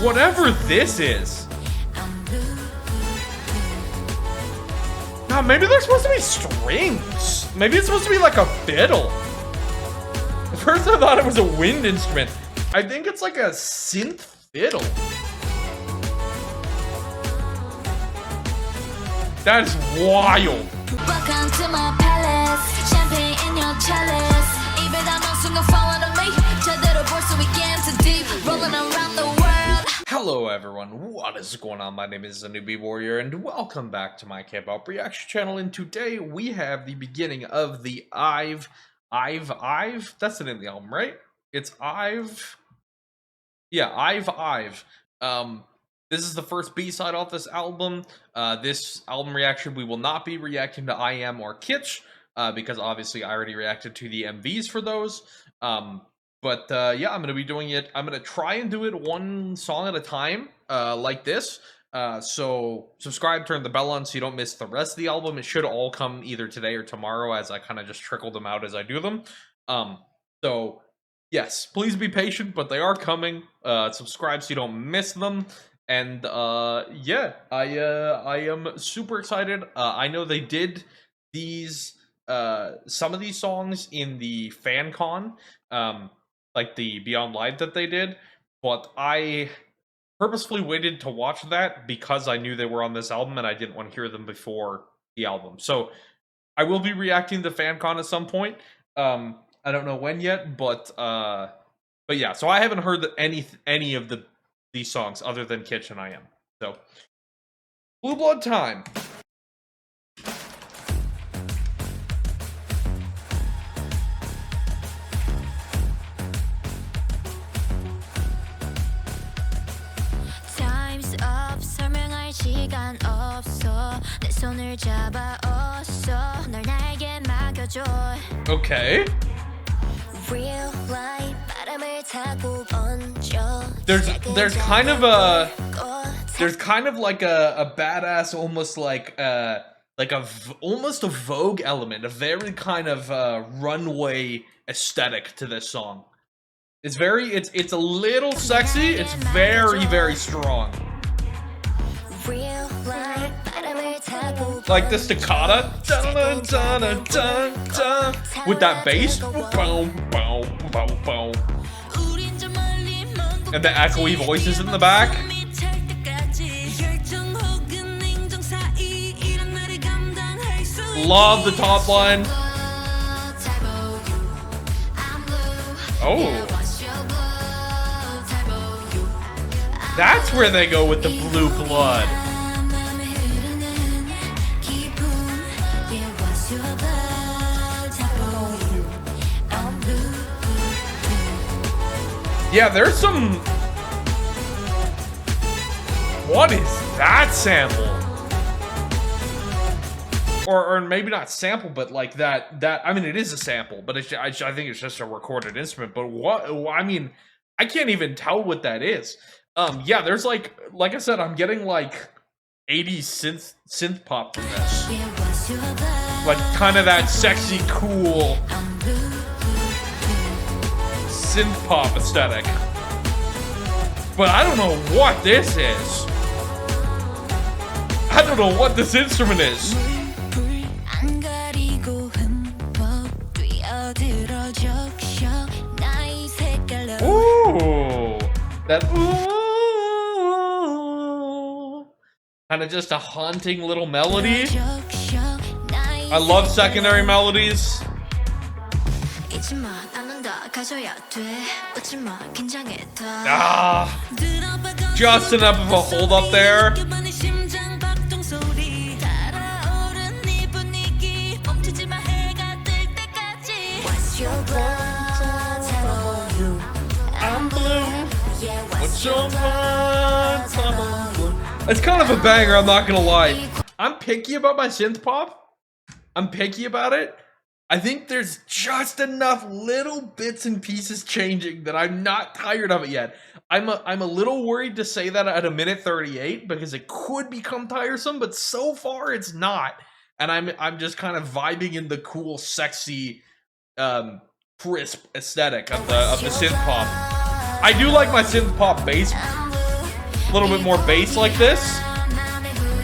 Whatever this is. God, maybe they're supposed to be strings. Maybe it's supposed to be like a fiddle. At first I thought it was a wind instrument. I think it's like a synth fiddle. That is wild. Welcome to my palace. Champagne in your chalice. 입에 담은 순간 follow me. 제대로 볼 수 있게 into deep. Rolling around the world. Hello everyone, what is going on? My name is the Newbie Warrior and welcome back to my K-pop reaction channel, and today we have the beginning of the IVE. That's the name of the album, right? It's IVE. Yeah, IVE. This is the first B-side off this album. This album reaction, we will not be reacting to I Am or Kitsch, because obviously I already reacted to the MVs for those. But yeah, I'm going to be doing it. I'm going to try and do it one song at a time, like this. So subscribe, turn the bell on so you don't miss the rest of the album. It should all come either today or tomorrow, as I kind of just trickle them out as I do them. So yes, please be patient, but they are coming. Subscribe so you don't miss them. And yeah, I am super excited. I know they did these some of these songs in the fan con, like the Beyond Live that they did, but I purposefully waited to watch that because I knew they were on this album and I didn't want to hear them before the album. So I will be reacting to fan con at some point. I don't know when yet, but yeah. So I haven't heard any of these songs other than Kitsch and I Am. So Blue Blood time. Time's up. 설명할 시간 없어. 내 손을 잡아 어서 널 나에게 맡겨줘. Okay. Real life 바람을 타고 번져. There's kind of like a badass, almost like almost a Vogue element, a very kind of runway aesthetic to this song. It's a little sexy. It's very strong. Real life 바람을 타고 Like the staccato, with that bass, boom, boom, boom, boom, and the echoey voices in the back. Love the top line. Oh, that's where they go with the blue blood. Yeah, there's some... What is that sample? Or maybe not sample, but like that I mean, it is a sample, but I think it's just a recorded instrument. But what, I mean, I can't even tell what that is. Yeah, there's like I said, I'm getting like 80s synth pop from this. Like kind of that sexy, cool synth pop aesthetic. But I don't know what this is. I don't know what this instrument is. Ooh, that ooh, kind of just a haunting little melody. I love secondary melodies. Ah, just enough of a hold up there. I'm blue. What's your mind? It's kind of a banger, I'm not gonna lie. I'm picky about my synth pop. I'm picky about it. I think there's just enough little bits and pieces changing that I'm not tired of it yet. I'm a little worried to say that at a minute 38 because it could become tiresome, but so far it's not. And I'm just kind of vibing in the cool, sexy, crisp aesthetic of the synth pop. I do like my synth pop bass a little bit more bass like this,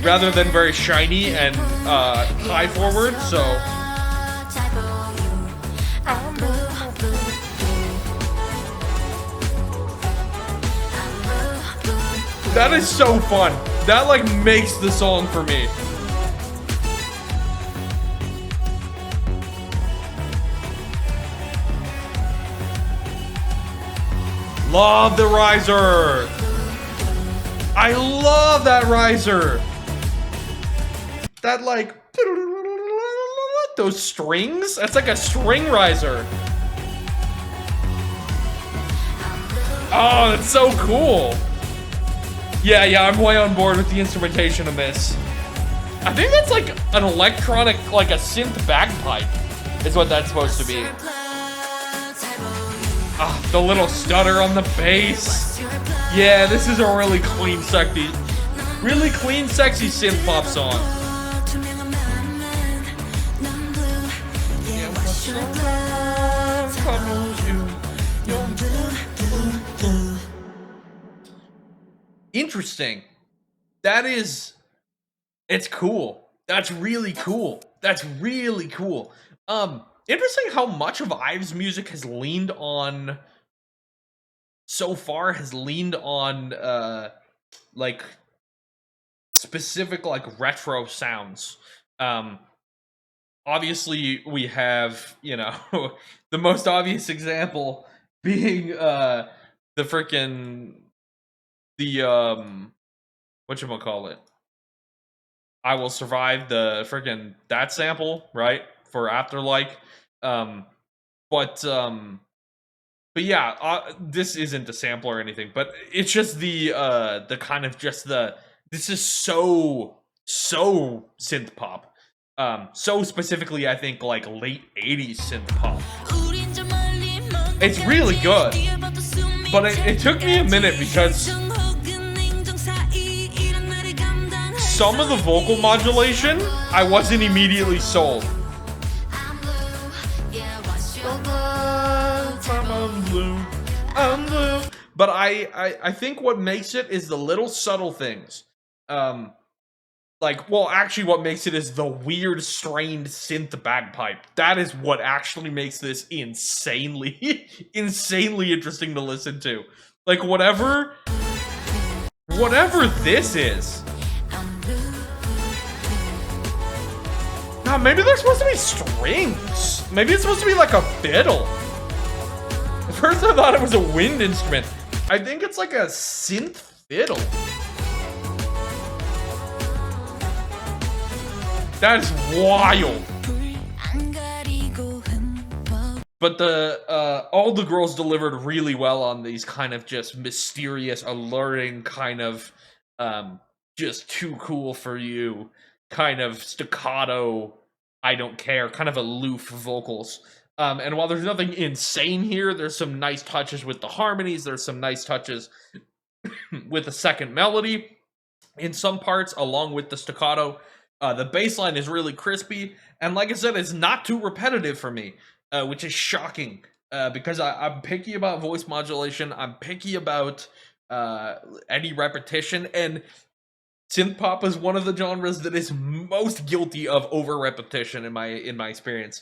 rather than very shiny and high forward, so... That is so fun. That, like, makes the song for me. Love the riser. I love that riser. That, like, those strings. That's like a string riser. Oh, that's so cool. Yeah, I'm way on board with the instrumentation of this. I think that's like an electronic, like a synth bagpipe, is what that's supposed to be. Ah, the little stutter on the bass. Yeah, this is a really clean, sexy synth pop song. Interesting. It's cool. That's really cool. Interesting how much of IVE's music has leaned on like specific like retro sounds. Obviously we have, you know, the most obvious example being the whatchamacallit, I Will Survive, the freaking that sample, right? For Afterlife. But yeah, this isn't a sample or anything, but it's just the kind of just this is so synth pop. So specifically, I think like late 80s synth pop. It's really good, but it took me a minute because some of the vocal modulation, I wasn't immediately sold. I'm blue. But I think what makes it is the little subtle things. Like, well, actually what makes it is the weird, strained synth bagpipe. That is what actually makes this insanely interesting to listen to. Like, whatever this is. God, maybe they're supposed to be strings. Maybe it's supposed to be like a fiddle. At first I thought it was a wind instrument. I think it's like a synth fiddle. That is wild. But all the girls delivered really well on these kind of just mysterious, alluring kind of just too cool for you kind of staccato, I don't care, kind of aloof vocals. And while there's nothing insane here, there's some nice touches with the harmonies, there's some nice touches with the second melody in some parts, along with the staccato. The bass line is really crispy, and like I said, it's not too repetitive for me, which is shocking, because I'm picky about voice modulation, I'm picky about any repetition, and synth pop is one of the genres that is most guilty of over repetition in my experience.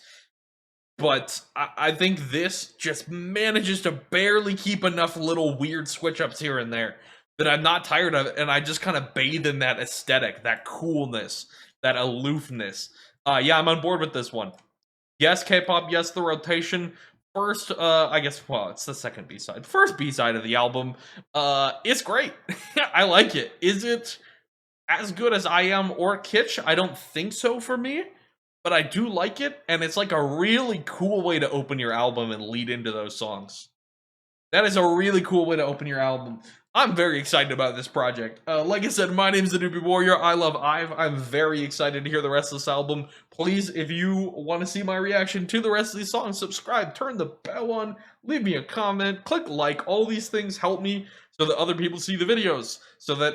But I think this just manages to barely keep enough little weird switch ups here and there that I'm not tired of it, and I just kind of bathe in that aesthetic, that coolness, that aloofness. Yeah, I'm on board with this one. Yes, K-pop, yes, the rotation. First, I guess, well, it's the second B-side. First B-side of the album. It's great. I like it. Is it as good as I Am or Kitsch? I don't think so for me, but I do like it, and it's like a really cool way to open your album and lead into those songs. That is a really cool way to open your album. I'm very excited about this project. Like I said, my name is the Newbie Warrior. I love IVE. I'm very excited to hear the rest of this album. Please, if you want to see my reaction to the rest of these songs, subscribe, turn the bell on, leave me a comment, click like. All these things help me so that other people see the videos. So that,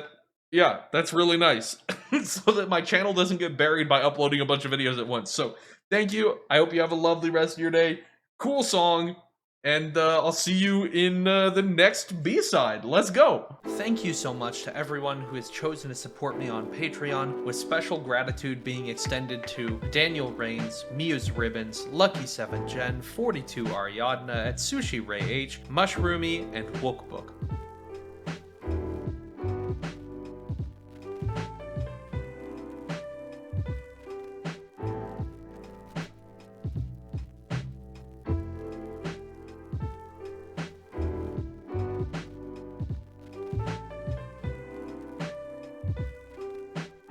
yeah, that's really nice. So that my channel doesn't get buried by uploading a bunch of videos at once. So, thank you. I hope you have a lovely rest of your day. Cool song. And I'll see you in the next B-side. Let's go! Thank you so much to everyone who has chosen to support me on Patreon, with special gratitude being extended to Daniel Rains, Muse Ribbons, Lucky7 Jen, 42 Ariadna, at Sushi Ray H, Mushroomy, and Wookbook.